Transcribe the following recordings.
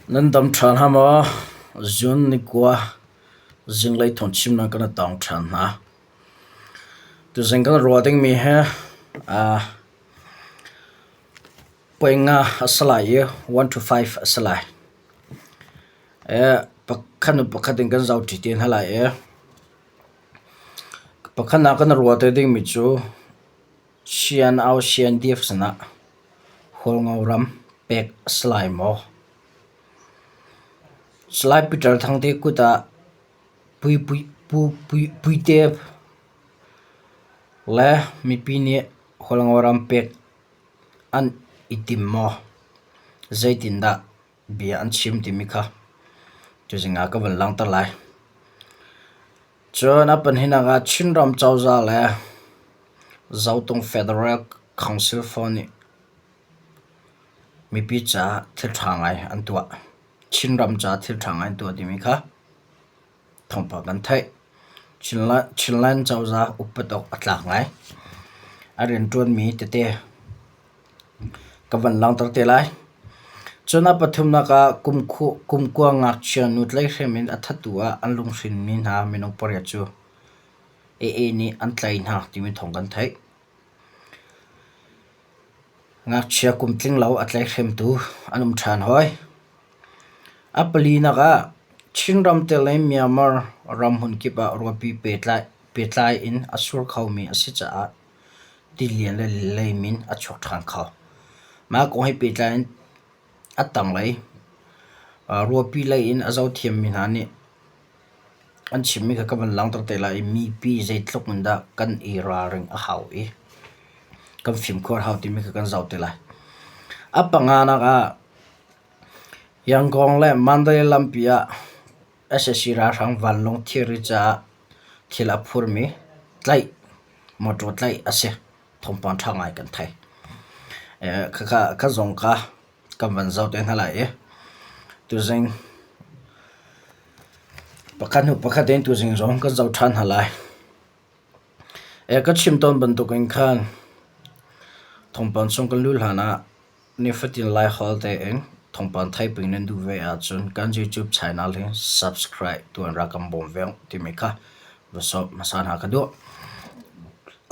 Nan dam than hama zun ni kwa zinglai thon chim na kana tang than na tu zingal roding mi ha poinga asalai 1 to 5 asalai pakhatin kan zau ti tin hala pakhana kan roding mi chu sian au sian dief sana holngauram pek asalai mo slide picture thang te kuta pui te la mi pini holngoram pek an itim mo zaitin da bia an chim ti mi kha chu jinga ka van lang ta lai chona pan hina ga chinram chawza la zautong federal council for ni mi pi cha thil thangai an tua chinram cha thil thangai tua ti mi kha thongpa kan thai chinlan chawza upatok atlak ngai arin tuan mi tete kavan lang tar te lai chona pathumna ka kumkwa ngak chian nut lai hremin athatua anlung hrin min ha minong porya chu ni antlai na ti mi thong kan thai ngak chia kumtling lau atlai hrem tu anum than hoi apali na ka chinram te lai Myanmar ramhun kipa ropi petlai in asur khawmi asicha tilian le lei min achok thang khaw ma ko hi petlai in atang lai ropi lai in azau thiam min hani an chimmi ka kaban lang tar te lai mi pi zaitlok munda kan era ring a haw kan film khor haw ti mi ka kan zau te lai apanga na ka Yangon le Mandalay Lampia SSC ra rang vanlong thiri cha thila phurmi tlai motor tlai ase thompan thangai kan thai ka zong ka kan van zau te hala tu zeng pakhaten tu zeng zong ka zau than halai ka chimton ban tu kan khan thompan song kan lul hana ni fatin lai hol te eng thongpan thai ping nan du ve a chun kan YouTube channel he subscribe tu an rakam bom veng ti me kha so masan ha ka do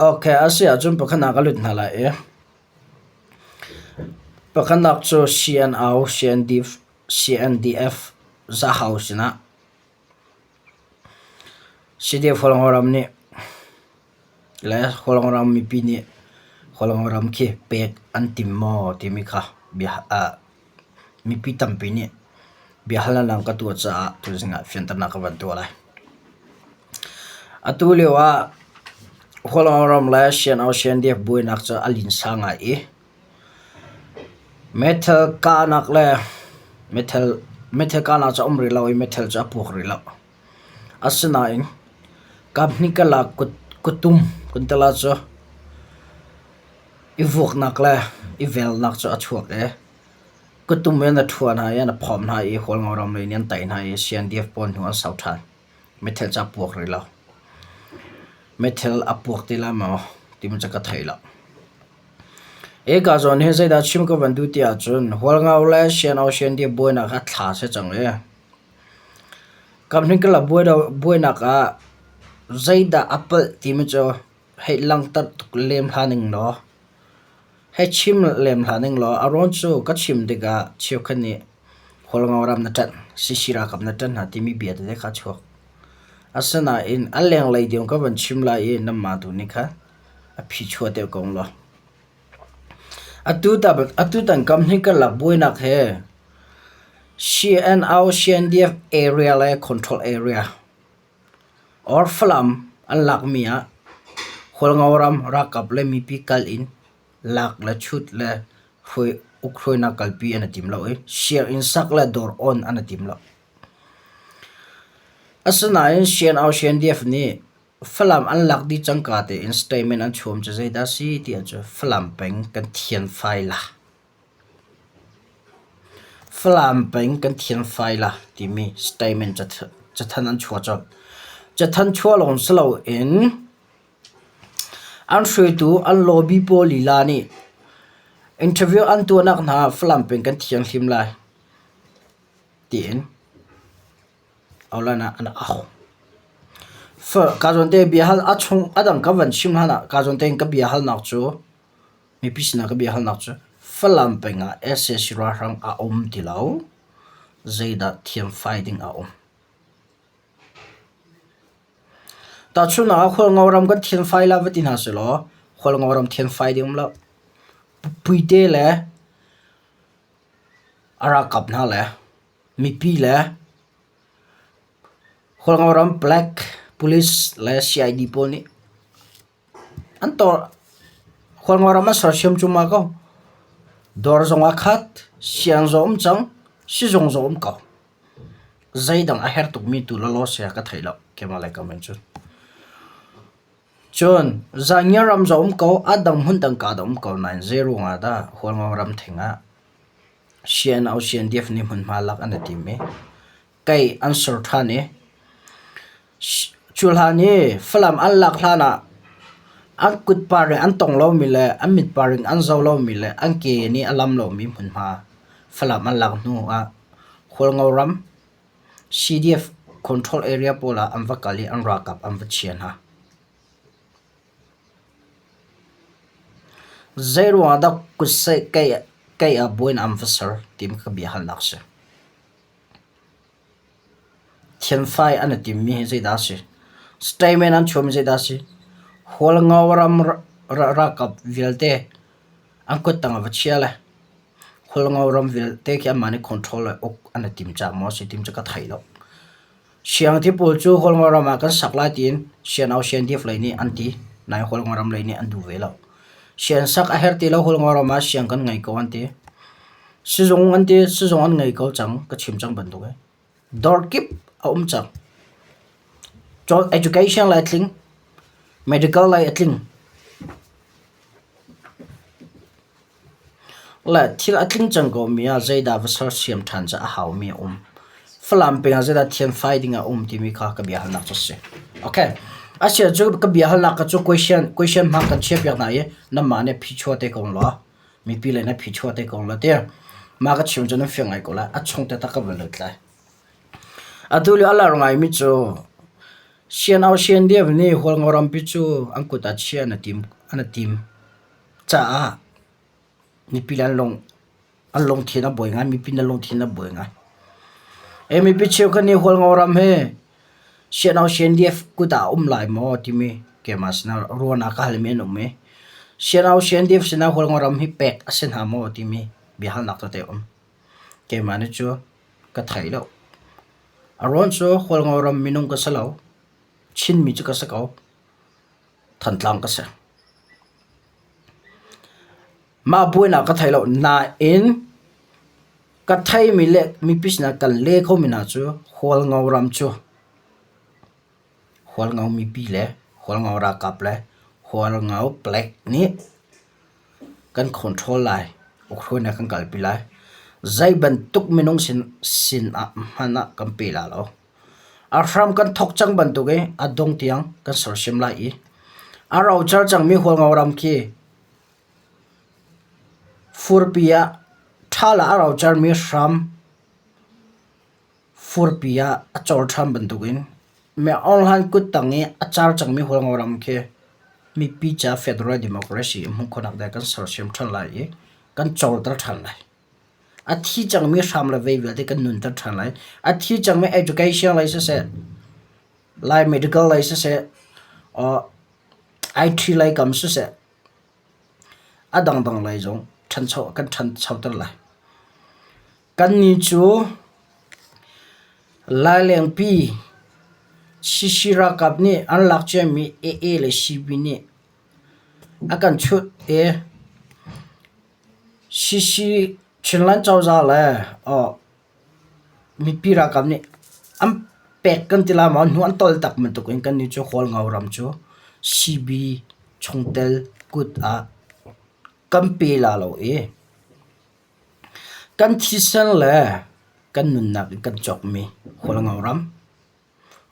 okay asia chun pakhana ka lut nala pakhanak chu CNDF za house na CDF holongoram ni la holongoram mi pini holongoram ke pek antimo ti mi kha bi mi pi tampi ni bihala lang ka tu cha tu jinga fiantana ka ban tu lai atu lewa holoram la sian au sian def boi nak cha alin sanga metal ka nak le metal ka na cha umri lawi metal cha pukri law asna in company ka la kutum kuntala cha ivok nak le ivel nak cha achuak kutum men na thuan ha ya na phom na hol ngoram le nian tai na sian def pon hu an sauthan metal cha pok ri la metal apok ti la ma tim cha ka thaila ka zon he zai da chim ko ban du tia chun hol ngau la sian au sian def boi na kha thla se chang le company ka la boi na ka zai da apple ti mi cho hei lang tat lem haning no hei chim lem haning lo aron chu ka chim diga chiu khani holngoram na tan sisira kap na tan hati mi bia de kha chok asana in aleng lai diong ka ban chim la namma tu ni kha a phi chho te kong lo atu tan company ka la boina he CNDF area la control area or flam alak mia holngoram rakap le mi pi kal in lak la chut la khoi ukhoi na kalpi ana timlo share in sak la door on ana timlo asna in sian au sian def ni flam an lak di changka te in statement an chom che zai da si ti acha flam peng kan thian file flam peng kan thian file ti mi statement cha than an chwa cha than chwa long slo in an shui tu an lobby poli la ni interview an tu nak na flamping kan thiang hlim lai tin aulana ana aw fa kazonte bihal achung adang kawan shimhana kazonte ka bihal nak chu mi pisna ka bihal nak chu falam penga ss ra rang a tilau zaida thiam fighting a ta chuna khol ngoram ka thiam fai la vatin ha selo khol ngoram thiam fighting la puite le ara kapna le mi pi le khol ngoram black police le cid poni antor khol ngoram ma sarsiam chuma ko dor zonga khat siang zom chang si zong zom ka zaidang a her tuk mi tu la lo se ka thailo kemala comment chu chon zanyaram zom ko adam hun tang ka dom ko 90 nga da khol ngoram thenga sian au sian def ni mun malak an ti me kai answer thane chulhani flam an lak hlana an kut pare an tong lo mi le an mit paring an zo lo mi le an ke ni alam lo mi mun ma flam an lak nu a khol ngoram cdf control area pola an vakali an rakap an vachian ha zero ada kusai kai a boin officer tim ka bi hal nakse thian fai an tim mi zai da si statement an chom zai da si hol ngawaram rakap vilte an ko tanga vachiala hol ngawaram vilte kya mani control ok an tim cha mo si tim cha ka thailo siang ti pol chu hol ngawaram kan sakla tin sian au sian dif lai ni anti nai hol ngawaram lai ni an du velo sian sak a her ti lo hol ngawaram ma siang kan ngai ko anti sizong an ngai ko chang ka chim chang ban du ge dor kip a chang cho education la tling medical la tling la thil atling chang ko mia zaida vasar siam than cha haw mi flam pe zaida thiam fighting a ti mi kha ka bia hal nak chose okay asia chu ka bia hal nak ka chu question ma kan chep yak na ye na ma ne phi chote ko lo mi pi le na phi chote ko lo te ma ka chim chu na fengai ko la a chong te ta ka bel la aduli ala ngai mi chu sian au sian dia ni hol ngoram pi chu angku ta chian ana tim cha a ni pilan long thina boinga mi pin long thina boinga mi pi cheu kan ni hol ngoram he sian au sian dia ku ta lai mo ti mi ke mas na rona ka hal me no me sian au sian dia sina hol ngoram hi pek asen ha mo ti mi bi hal nak to te ke mane chu ka thailo aron so hol ngoram minung ka salau chin mi chu ka sakau than tlang ka sa ma buina ka thailo na in ka thai mi le mi pisna kan le kho mina chu hol ngauram chu hol ngau mi pi le hol ngau ra kap le hol ngau black ni kan control lai okhona kan kal pi lai zai ban tuk minung sin a hana kan pe la lo aram kan thok chang ban tu ge adong tiang kan sor sim lai i arau char chang mi hol ngauram ki furpia thala arau char mi ram furpia achor tham ban tu gen me online kut tangi achar chang mi hol ngauram ke mi pi cha federal democracy mu khonak da kan sor sim than lai i kan chor tar than lai a thi chang mi ram la ve te kan nun tar than lai a thi chang mi education lai se lai medical lai se IT lai kam se adang lai jong than chau tar lai kan ni chu lai leng pi shishira kap ni an lak che mi e le shibi ni akan chut shishi chinlan chau za la mi pira kap ni am pek kan tila ma nu an tol tak man to kan ni chu hol ngauram chu shibi chongtel kut a kampe la lo kan thisan la kan nun nak kan chok mi hol ngauram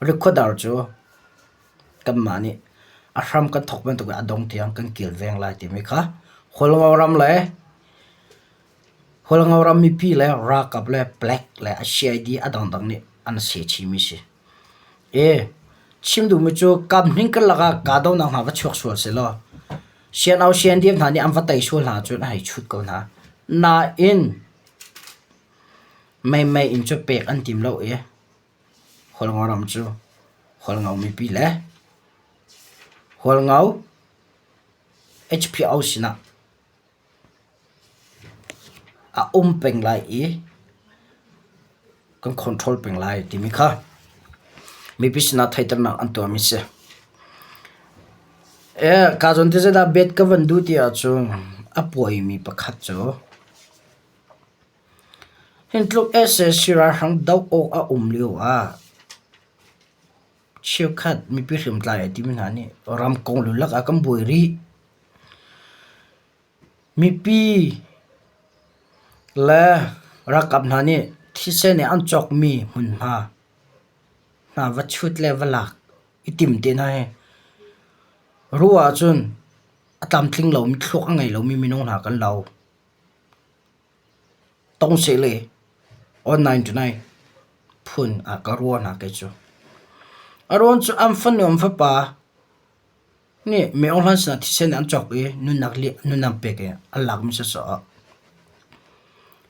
recordar chu kan mani ahram kan thok ban to adong tiang kan kil veng lai ti mi kha hol ngauram la holanga ram mi pi le ra kap le black le cid adang dang ni an se chi mi se chim du mi chu kam ning ka laga ka do na ha wa chok so se lo sian au sian diem thani am va tai so la chu hai chut ko na in mai in chu pek an tim lo holanga ram chu holanga mi pi le holanga HPO sina a peng lai kan control peng lai ti mi kha mi bisna thaitar na an to mi se ka jon te da bet ka van du ti a chu a poi mi pakhat chu hin tluk ss sira hang dau o a liu a chiu khat mi pi hrim tlai ti mi na ni ram kong lu lak a kam boi ri mi pi la rakap na ni thise ne an chok mi hun ha na va chut level ak itim te na he ruwa chun atam thling lo mi thluk angai lo mi minong na kan lo tong se le online tonight phun a ka ruwa na ke chu aron chu am fan yom fa pa ni me online sa thise ne an chok nun nak li nun nam pe ke alak mi sa so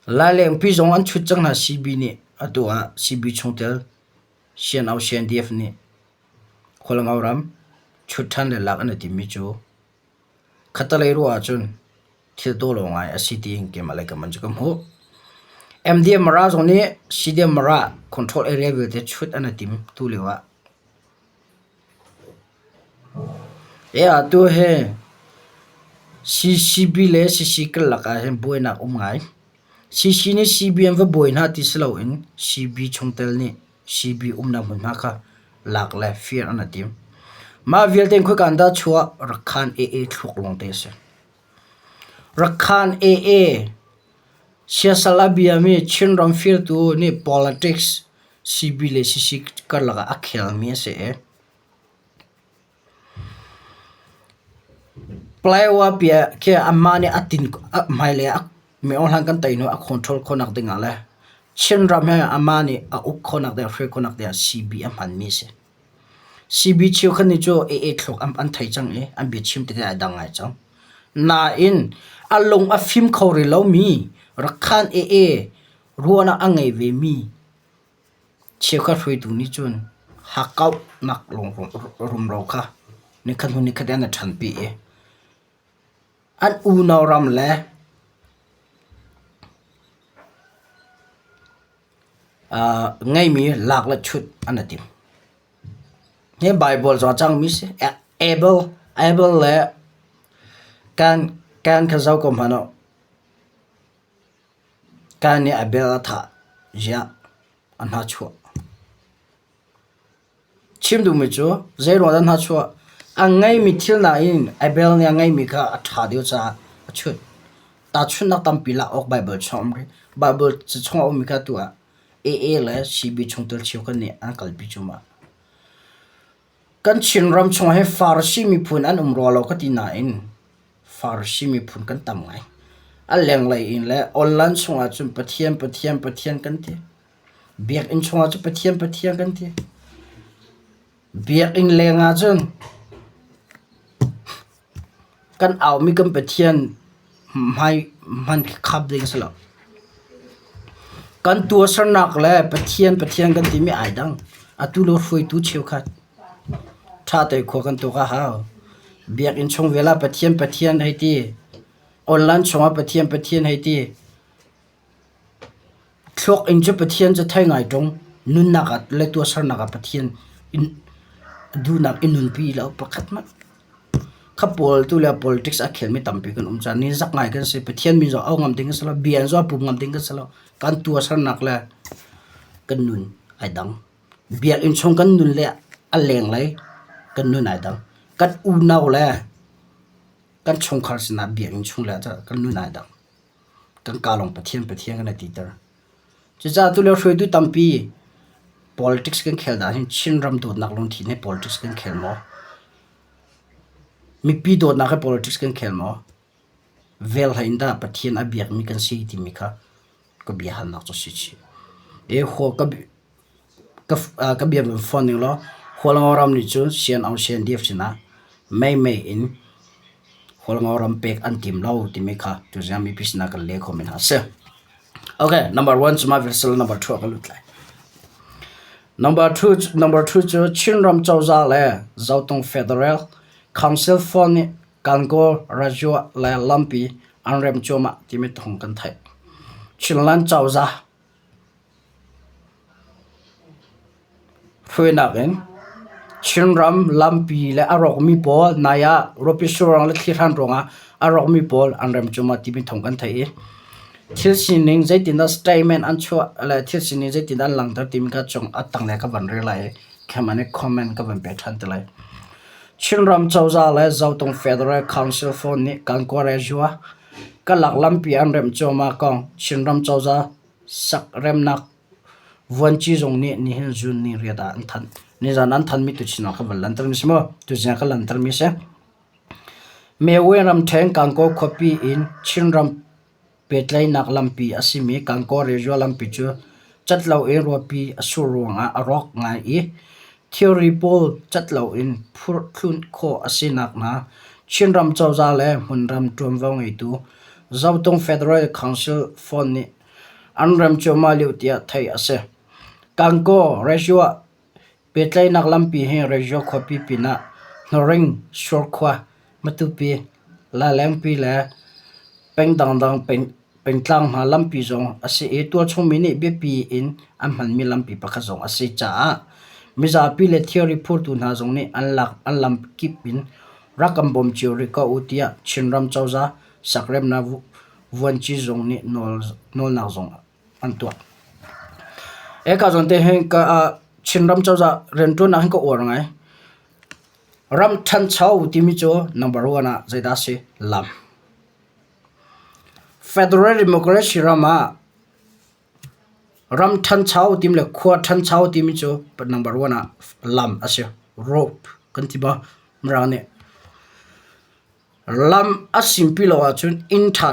la leng pi zong an chut chang na cb ni atua cb chungtel sian au sian df ni kholang auram chut than le lak an ti mi chu khatalai ru a chun thil to lo ngai a city ing ke malai ka man chu kam ho mdm mara zong ni cdm mara control area vil te chut an tim tu lewa atu he ccb le cc kal laka he boina ngai cc ni cbm va boina ti slo in cb chungtel ni cb na mun ma kha lak la fear an tim ma vil ten khu kan da chua rakhan aa thluk long te se rakhan aa siasalabia mi chinram fear tu ni politics cb le cc kar laga akhel mi se playwa pia ke amani atin maile me onhan kan taino a control khonak dinga le chinram he amani a uk khonak de fre khonak de cb am han mi se cb chiu khani cho a thlok am an thai chang am bi chim te da dangai chang na in along a film khori lo mi rakhan a ruana angai ve mi chiu kha hrui tu ni chun hakau nak long rum ro kha ni khan hu ni khadan na than pi an u no ram le ngai mi lak la chut anatim ne bible zo chang mi se able le kan ka zau kom hano kan ni abel tha ja anha chu chim du mi chu zero dan ha chu angai mi thil na in abel ni angai mi ka atha dio cha chut ta chun nak tam pila ok bible chom ri bible chi chong o mi ka tu a la cb chungtel chiu kan ni ankal bi chuma kan chinram chong he farsi mi phun an umro lo ka ti na in farsi mi phun kan tam ngai a leng lai in le online chunga chum pathian kan ti biak in chunga chu pathian kan ti biak in lenga chun kan aw mi kan pathian mai man khap ding sala kan tu sarnak le pathian kan ti mi ai dang atulo foi tu cheu khat tha te kho kan tu ka ha biak in chong vela pathian hai ti online chonga pathian hai ti thlok in chu pathian cha thai ngai tong nun na ka le tu sarnak ka pathian in du nak inun pi lo pakhat ma khapol tu la politics a khel mi tampi kan chan ni zak ngai kan se pathian mi zo aw ngam ding sala bian zo pu ngam ding sala kan tu sarnak la kan nun ai dang biak in chong kan nun le a leng lai kan nun ai dang kat u naw le kan chong khar sina biak in chong la cha kan nun ai dang kan kalong pathian kan ti tar chu cha tu le hroi tu tampi politics kan khel da hin chinram tu nak long thi ne politics kan khel mo mi pi do na ka politics kan khel mo vel hainda pathian abiak mi kan si ti mi kha ko bi han nak cho si chi e ho ka bi phone ni lo holangoram ni chu sian au sian dief china mai in holangoram pek an tim lo ti mi kha tu jami pisna ka le comment ha se okay number 1 chuma versal number 2 ka lut lai number 2 chu chinram chawza le zautong federal council phone kango rajwa la lampi anrem choma timi thong kan thai chinlan chawza phuina gen chinram lampi le arok mi pol naya ropi surang le thliran ronga arok mi pol anrem choma timi thong kan thai thil sining zaitin da statement an chwa la thil sining zaitin da langtar tim ka chong atang le ka ban re lai khamane comment ka ban pe than te lai chinram chawza le zautong federal council for ni kankore jua ka lak lampi an rem choma kong chinram chawza sak rem nak wanchi jong ni hin jun ni riada an than ni janan than mi tu china ka ban lantar mi smo tu ja ka lantar mi se me weram theng kanko copy in chinram petlai nak lampi asimi kanko rejwa lampi chu chatlau e ropi asurunga arok ngai e theory pol chatlau in phur thun kho asinak na chinram chawza le munram tumwang ei tu zautong federal council phone ni anram choma liutia thai ase kanko rejwa petlai nak lampi he rejwa khopi pina noring shorkhwa matupi la lampi la pengdang pengtlang ha lampi zong ase e to chhomi ni bepi in amhan mi lampi pakha zong ase cha miza pi le theory phur tu na zong ni an lam kipin rakam bom theory ka utia chinram chawza sakrem na wanchi zong ni nol na zong an to e ka zong te hen ka chinram chawza rento na ko or ngai ram than chau ti mi cho number 1 a zaida se lam federal democracy rama ram than chau tim le khwa than chau tim chu number 1 a lam ase rope kan ti ba mrane lam asim pilo a chun in tha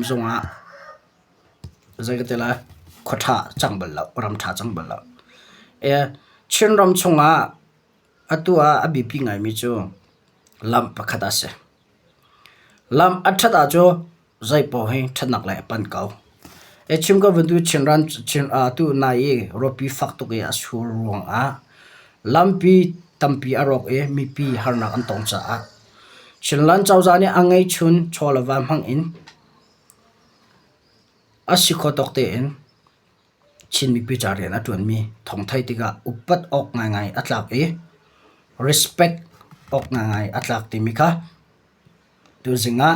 zonga zagatela khotha changbal la ram tha changbal la e chinram chunga atua abi pi ngai mi chu lam pakhata se lam athada cho zai po he thanak lai pan kau e chim ka vandu chinran chin tu na ye ropi fak to ke asur ruang a lampi tampi arok e mi pi harnak an tong cha a chinlan chawza ni angai chun cholawa mang in asikho tokte en chin mi pi chare na tun mi thong thai tiga upat ok ngai atlak e respect ok ngai atlak ti mi kha tu zinga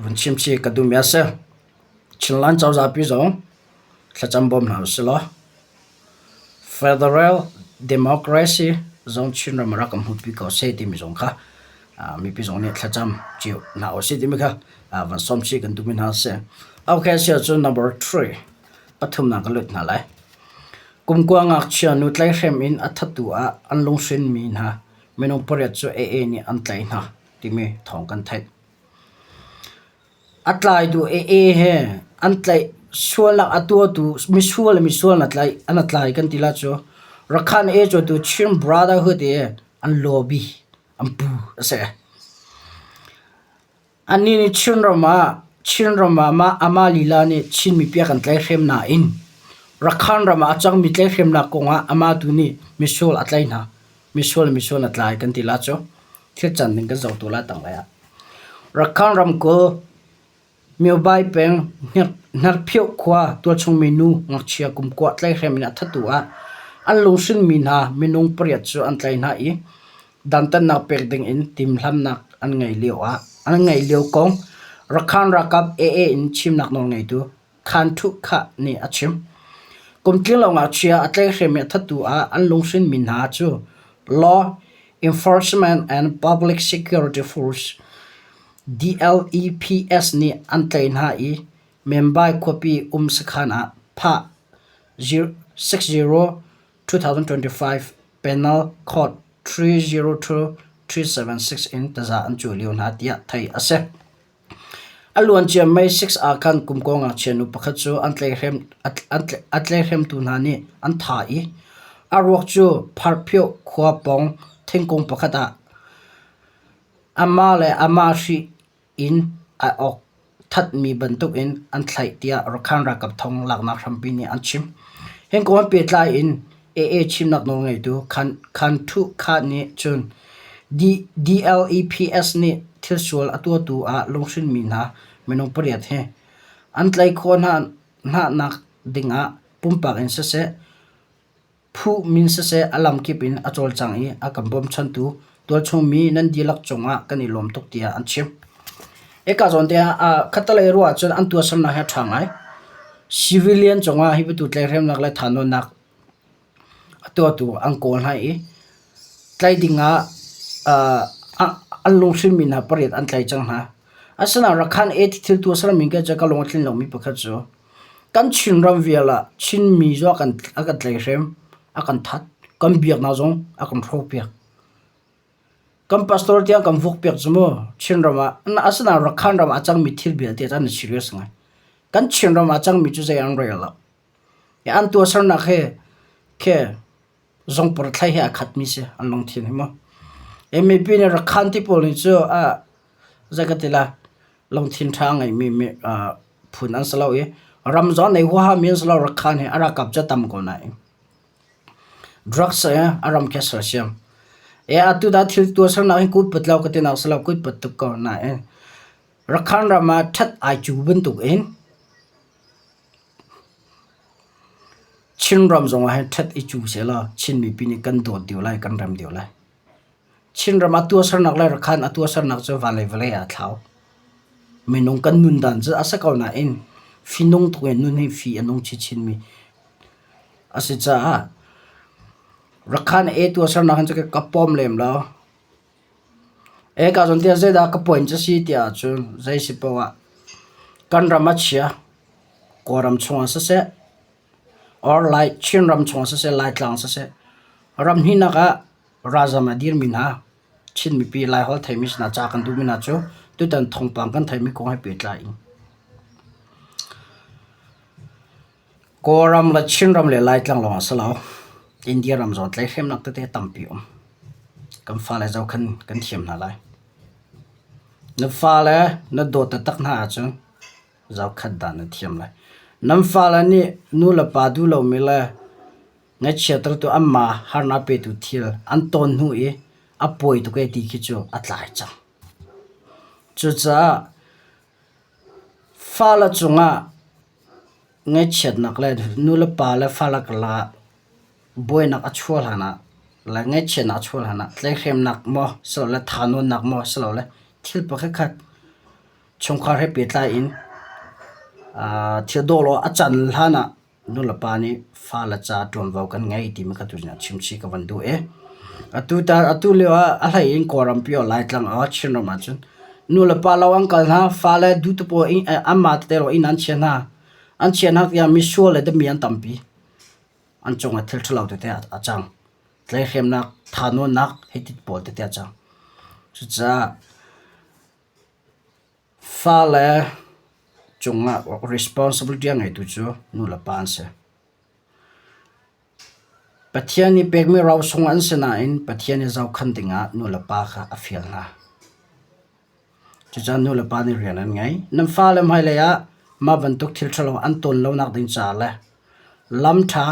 vunchim chi kadum yasa chinlan chawza pi zong thacham bom na uslo federal democracy zong chinram rakam hu pi ko se ti mi zong kha mi pi zong ne thacham chi na o se ti mi kha van som chi kan dumin ha se okay se chu number 3 pathum na ka lut na lai kumkwa ngak chia nu tlai rem in athatu a anlong sen mi na menong poriat chu e ni an tlai na ti me thong kan thai atlai du e he antlai suala atu mi sual na tlai anatlai kan tila cho rakhan e cho tu chin brotherhood e an lobby ampu ase ani ni chinrama ma amalila ni chin mi pia kan tlai rem na in rakhan rama achang mi tlai rem na konga ama tu ni misol atlai na misol atlai kan tila cho thil chan ning ka zau tu la tang la ya rakhan ram ko miu bai peng nar phiu khwa to chung menu ngachia kum kwa tlai remina thatua an lungsin min ha minung priat chu an tlai na i dantan na pek ding in tim hlam nak an ngai leo kong rakhan rakap in chim nak nol ngai tu khan thu kha ni achim kumtling lo ngachia atlai remina thatua an lungsin min ha chu law enforcement and public security force DLEPS ni antain ha I membai copy sakhana pha 60/2025 penal code 302376 in taza an chulion ha tia thai ase alwan chia mai 6 akan kumkonga chenu pakhat chu antlekhem tu na ni an tha I arwak chu pharphyo khwa pong thengkong pakhata ama le ama shi in a ok that mi bantuk in an thlai tia rakhan ra kap thong lakna thrampi ni an chim heng ko pe tlai in a chim nak no ngai tu khan thu kha ni chun DLEPS ni thilsual atu tu a longsin mi na menong pariat he an tlai khon na nak dinga pumpak in se phu min se alam kipin achol changi akambom chantu tol chomi nan dilak chonga kani lom tok tia an chim eka zon tia a khatalai ruwa chon an tu sam na ha thangai civilian chonga hibitu tlerem nak la thano nak tu angkol hai tlai dinga an longsin min ha parit an tlai chang ha asana rakhan e thil tu sara min ka jaka long thlin long mi pakhat chu kan chin ram viala chin mi zo kan akan tlai rem akan that kan biak na zong akan thok piak kan pastor tia kan vok piak chumo chin rama na asana rakhan ram achang mi thil bia te tan serious ngai kan chin ram achang mi chu zai ang rela ya an tu sar na ke zong por thlai ha khat mi se an long thin mo mep ne rakhan ti pol ni chu a zakatela long thin thang ai mi phun an salo e ramzan nei wa min salo rakhan he ara kap cha tam ko nai drugs aram ke sarsiam atu da thil tu sar na kut patlaw ka te na salo kut pat tu ko na rakhan rama that ai chu bun tu en chin ram zong ha that I chu se la chin mi pi ni kan do diu lai kan ram diu lai chin ram atu sar nak la rakhan atu sar nak chu vale a thlau menong kan nun dan cha asa kauna in finong tu nun he fi anong chi chin mi ase cha rakhan e tu sar nak cha ka pom lem la e ka zon tia zeda ka point cha si tia chu zai si pawa kan ramachia koram chunga se or like chin ram chunga se like lang se ram hi na ka raja madir min ha chin mi pi lai hol thaimis na cha kan du min na chu tu tan thong pang kan thai mi ko hai pe tlai koram la chin ram le lai tlang lo asalo india ram zot lai hem nak te tampi kam fa la zau kan thiam na lai na fa la na do ta tak na chu zau khat dan na thiam lai nam fa la ni nu la pa du lo mi la ngai chetar tu amma har na pe tu thil an ton hu e apoi tu ke ti khi chu atlai cha chu cha fa la chunga ngai chet nak la nu la pa la fa la kala boy nak achhol hana la ngai che na chhol hana tlai khem nak mo so la thanu nak mo so la thil pa khat chung khar he pe tla in thil do lo achan hana nu la pa ni fa la cha ton vau kan ngai ti ma khatu na chimchi ka van du atu lewa a lai in koram pio lai tlang a chin ro ma chun nu la pa lawang kal na fa la du to po amma te ro in an chena ya mi sho le de mi an tampi an chonga thil thlau te a chang tlai khem nak thano nak hetit pol te a chang chu cha fa la chunga responsibility ngai tu chu nu la pan se pathiani pekmi raw song an sena in pathiani zau khan dinga nu la pa kha afial na chu cha nu la pa ni rian an ngai nam fa lam hai la ya ma ban tuk thil thalo an ton lo nak din cha la lam tha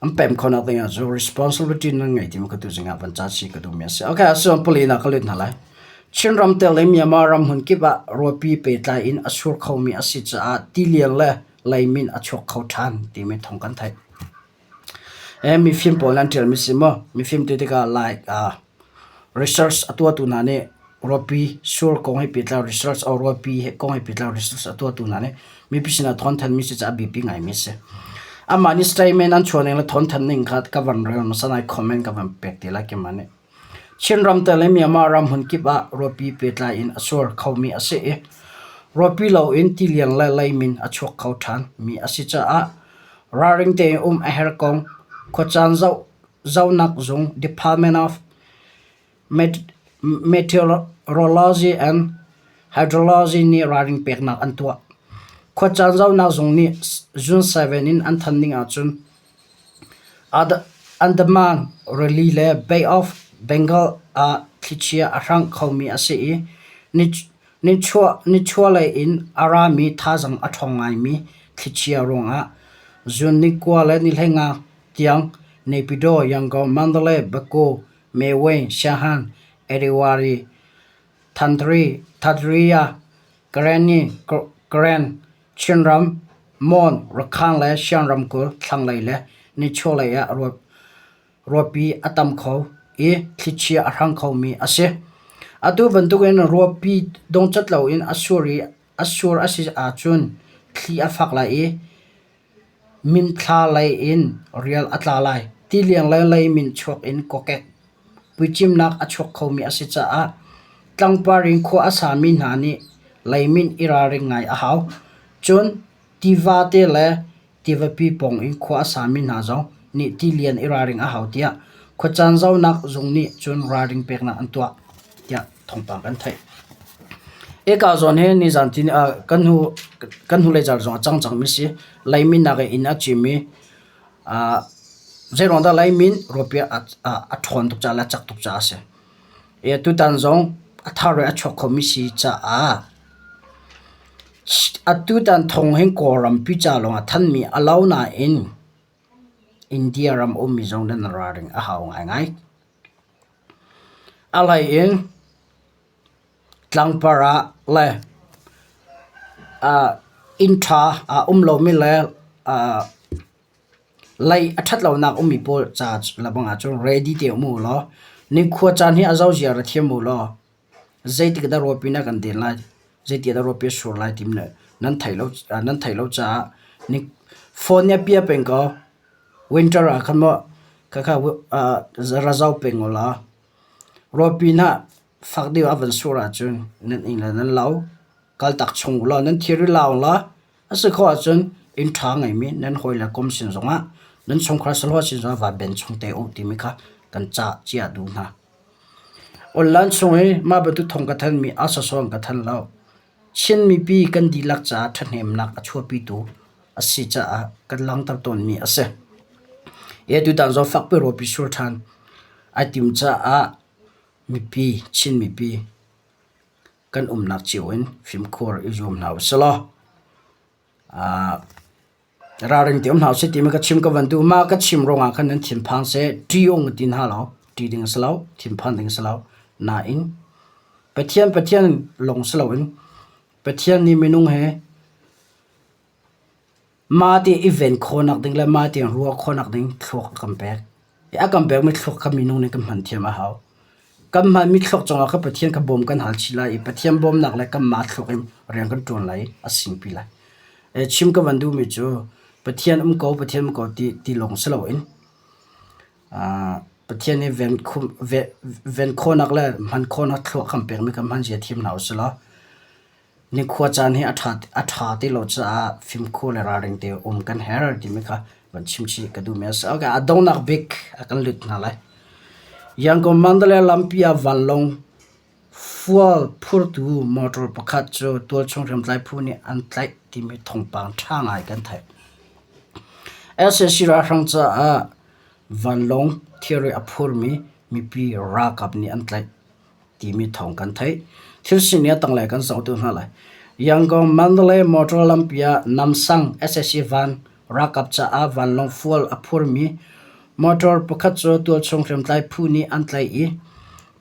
am pem khona dinga zo responsibility na ngai tim ka tu jinga ban cha chi ka du me se okay so poli na kalit na lai chin ram tel le mi ma ram hun ki ba ropi pe tla in asur khomi asi cha ti liang la laimin achok khau than ti me thong kan thai mi film polan tel mi simo mi film te ka like research atwa tu na ne ropi sur ko hai pitla research or ropi ko hai pitla research atwa tu na ne mi pisina thon than mi se cha bp ngai mi se amani statement an chone la thon than ning khat ka van rel ma sanai comment ka van pek te la ke mane chin ram tel mi ma ram hun ki ba ropi petla in asur khomi ase ropi lo in ti liang la laimin achok khau than mi asi cha raring te a her kong kho chan zau nak zung department of meteorology and hydrology ni raring pek nak an tua kho chan zau na zong ni June 7 in an than ning a chun Andaman Rally le Bay of Bengal a thichia arang khomi ase I ni chua le in arami thazang athongai mi thichia ronga June ni kwa le ni lenga tiang Nepido Yangon Mandalay Bako Mewe Shahan Eriwari Tadriya Karen Chinram Mon Rakhang le Shanram ko thanglai le ni cholai ya ropi atam kho e thichia arang kho mi ase atu bantuken ropi dong chatlo in asur asi a chun thli afak la e min thla lai in real atla lai ti liang lai min chok in kokek puichim nak achok kho mi ase cha a tlangparing kho asami na ni laimin iraring ngai a haw chun tiva te le tiva pi pong in kho asami na zo ni ti lian iraring a haw tia kho chan zau nak zung ni chun raring pek na antwa tia thongpang kan thai eka zon he ni zantin kan hu le jar zong chang mi si laimin na ge in a chimi zeronda laimin ropia a thon tuk cha la chak tuk cha se e tu tan zong athare a chok khomi si cha a tu tan thong hen koram pi cha longa than mi alau na in India ram mi zong den raring a haw ngai alai in tlangpara le intra lo mi le lai athat lo nak mi pol charge labanga chong ready te mu lo ni kho chan hi azau zia ra thiam mu lo zaiti da ropina kan den lai zaiti da ropi sur lai tim ne nan thailo cha ni phone ya pia peng ko winter a khan mo kha razau peng ola ropina fakdi avan sura chun nan in nan lau kal tak chung lo nan thiri law la ase kho chun in thang ngai mi nan hoila kom sin zonga nan chung khra salwa sin zo va ben chung te o ti mi kha kan cha chia du na online chung he ma ba tu thong ka than mi asa song ka than law chin mi pi kan di lak cha thanem nak achu pi tu asi cha kan lang tar ton mi ase e tu dan zo fak pe ro pi sur than ai tim cha mi pi chin mi pi kan nak chiwin film khor izum naw sala raring tiom naw se tim ka chim ka vandu ma ka chim ronga khan nan thim phang se tiong tin ha law ti ding salaw thim phang ding salaw na in pathian long salaw in pathian ni minung he ma ti event khonak ding la ma ti ruwa khonak ding thok compare ya compare mi thok ka minung ne kam han thiam a haw kam ma mi thlok chonga kha pathian ka bom kan hal chila I pathian bom nak la kam ma thlokim reng kan ton lai asing pila e chim ka vandu mi chu pathian ko ti long selo in pathian ni ven khonak la man khona thlok kam pek mi kam han je thim naw sala ni khwa chan hi atha ti lo cha film kho la raring te kan her ti mi kha ban chim chi ka du mes aga adonak big akan lut na lai Yangon Mandalay Lampia Vanlong Fual Purtu Motor Pakhat cho tol chong rem tlai phu ni an tlai ti mi thong pang thang ai kan thai SSC ra rang cha Vanlong theory aphur mi pi ra kap ni an tlai ti mi thong kan thai thil sin ya tang lai kan sau tu na lai Yangon Mandalay Motor Lampia Namsang SSC van ra kap cha Vanlong Fual aphur mi motor pakhat cho tol chong rem tlai phu ni an tlai I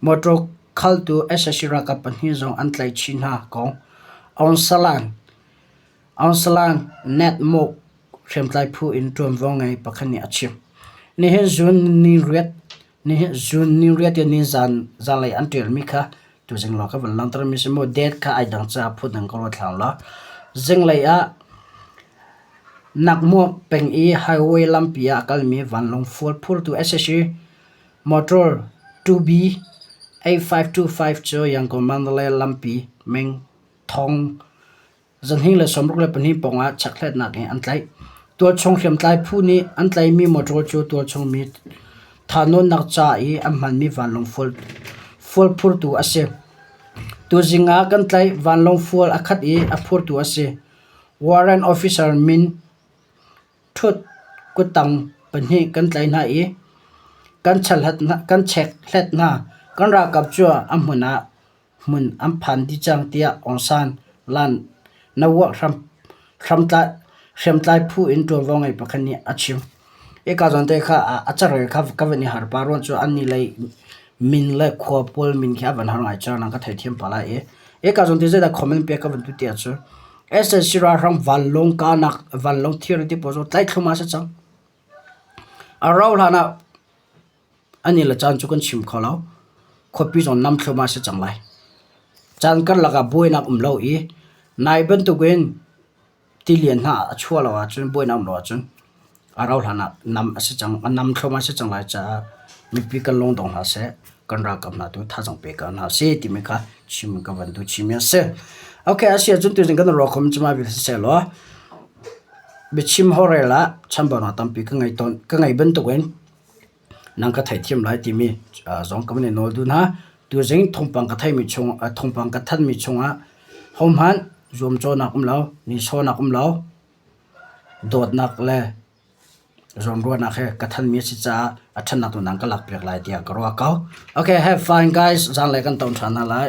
motor khal tu SSC ra kap ni zong an tlai chin ha ko onsalan net mo rem tlai phu in trom wong ai pakhani achim ni he zun ni riat ni zan lai an tel mi kha tu jeng lo ka van lang tar mi se mo det kha ai dang cha phu dang ko thlang la jeng lai nak mo peng highway lampia kalmi Vanlong Fual Phur tu SSC motor 2B 8525 cho Yangon Mandalay lampi meng thong zanhing le somruk le pani ponga chaklet nak an tlai to chong khem tlai phu ni an tlai mi motor cho to chong mi thanon nak cha amhan mi Vanlong full phur tu ase tu zinga kan tlai vanlong full akhat e a phur tu ase warrant officer min thut kutang panhi kan tlai na e kan chalhat na kan check hlet na kan ra kap chua amhuna mun am phan di chang tia onsan lan nawa hramtlai phu in to wangai pakhani achim e ka jon te kha achar kha kavani har paron chu anni lai min la kho pol min kha van har ngai cha nang ka thai thiam pala e ka jon te da comment pe ka van tu tia chu ss sira ram valong ka nak valong theory ti pozo tlai thuma sa chang arau lana ani la chan chu kan chim khalau khopi jon nam thuma sa chang lai chan kar laga boina umlo e nai ban tu gen tilian ha chua lawa chun boina umlo chun arau lana nam asa chang nam thuma sa chang lai cha mi pi kan long dong ha se kan ra kam na tu tha jang pe kan ha se ti me kha chim ka van tu chim ya se okay asia chun tu jing kan ro khom chuma bi se lo bi chim horela chamba na tampi ka ngai ton ka ngai ban tu gen nang ka thai thiam lai ti mi zong kam ne no du na tu jing thongpang ka thai mi chung thongpang ka than mi chunga hom han zom cho na kum lao ni so na kum lao dot nak le zom ro na khe ka than mi si cha athan na tu nang ka lak pek lai dia ka ro ka okay have fun guys zan le kan ton thana lai